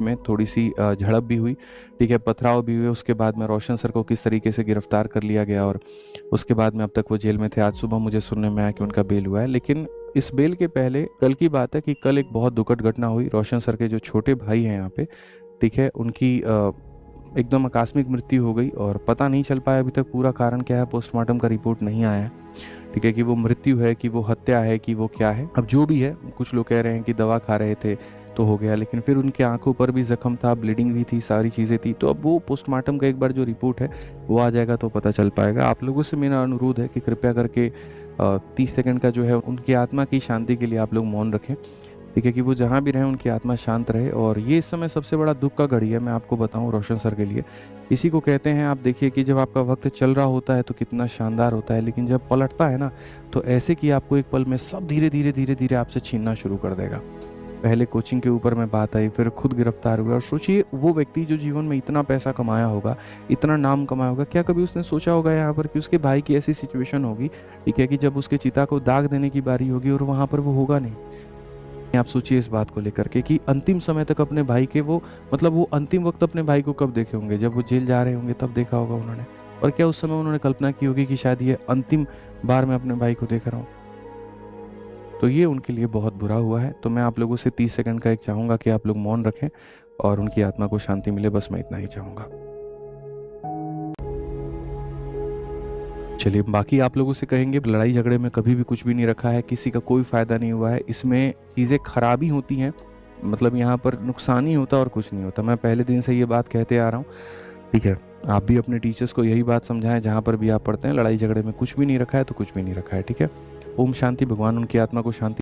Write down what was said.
में थोड़ी सी झड़प भी हुई, ठीक है, पथराव भी हुए। उसके बाद में रोशन सर को किस तरीके से गिरफ्तार कर लिया गया और उसके बाद में अब तक वो जेल में थे। आज सुबह मुझे सुनने में आया कि उनका बेल हुआ है। लेकिन इस बेल के पहले कल की बात है कि कल एक बहुत दुखद घटना हुई। रोशन सर के जो छोटे भाई हैं यहाँ पे, ठीक है, उनकी एकदम आकस्मिक मृत्यु हो गई और पता नहीं चल पाया अभी तक पूरा कारण क्या है। पोस्टमार्टम का रिपोर्ट नहीं आया है, ठीक है, कि वो मृत्यु है कि वो हत्या है कि वो क्या है। अब जो भी है, कुछ लोग कह रहे हैं कि दवा खा रहे थे तो हो गया, लेकिन फिर उनकी आंखों पर भी जख्म था, ब्लीडिंग भी थी, सारी चीज़ें थी। तो अब वो पोस्टमार्टम का एक बार जो रिपोर्ट है वो आ जाएगा तो पता चल पाएगा। आप लोगों से मेरा अनुरोध है कि कृपया करके 30 सेकंड का जो है उनकी आत्मा की शांति के लिए आप लोग मौन रखें, ठीक है, कि वो जहाँ भी रहें उनकी आत्मा शांत रहे। और ये इस समय सबसे बड़ा दुख का घड़ी है, मैं आपको बताऊं, रोशन सर के लिए। इसी को कहते हैं, आप देखिए कि जब आपका वक्त चल रहा होता है तो कितना शानदार होता है, लेकिन जब पलटता है ना तो ऐसे कि आपको एक पल में सब धीरे धीरे धीरे धीरे आपसे छीनना शुरू कर देगा। पहले कोचिंग के ऊपर में बात आई, फिर खुद गिरफ्तार हुआ। और सोचिए, वो व्यक्ति जो जीवन में इतना पैसा कमाया होगा, इतना नाम कमाया होगा, क्या कभी उसने सोचा होगा यहाँ पर कि उसके भाई की ऐसी सिचुएशन होगी, ठीक है, कि जब उसके चिता को दाग देने की बारी होगी और वहाँ पर वो होगा नहीं। आप सोचिए इस बात को लेकर के कि अंतिम समय तक अपने भाई के वो, मतलब वो अंतिम वक्त अपने भाई को कब देखे होंगे, जब वो जेल जा रहे होंगे तब देखा होगा उन्होंने। और क्या उस समय उन्होंने कल्पना की होगी कि शायद ये अंतिम बार मैं अपने भाई को देख रहा हूँ। तो ये उनके लिए बहुत बुरा हुआ है। तो मैं आप लोगों से 30 सेकंड का एक चाहूँगा कि आप लोग मौन रखें और उनकी आत्मा को शांति मिले, बस मैं इतना ही चाहूँगा। चलिए, बाकी आप लोगों से कहेंगे, लड़ाई झगड़े में कभी भी कुछ भी नहीं रखा है, किसी का कोई फ़ायदा नहीं हुआ है, इसमें चीज़ें खराबी होती हैं, मतलब यहाँ पर नुकसान ही होता और कुछ नहीं होता। मैं पहले दिन से ये बात कहते आ रहा हूँ, ठीक है। आप भी अपने टीचर्स को यही बात समझाएं जहाँ पर भी आप पढ़ते हैं, लड़ाई झगड़े में कुछ भी नहीं रखा है तो कुछ भी नहीं रखा है, ठीक है। ओम शांति, भगवान उनकी आत्मा को शांति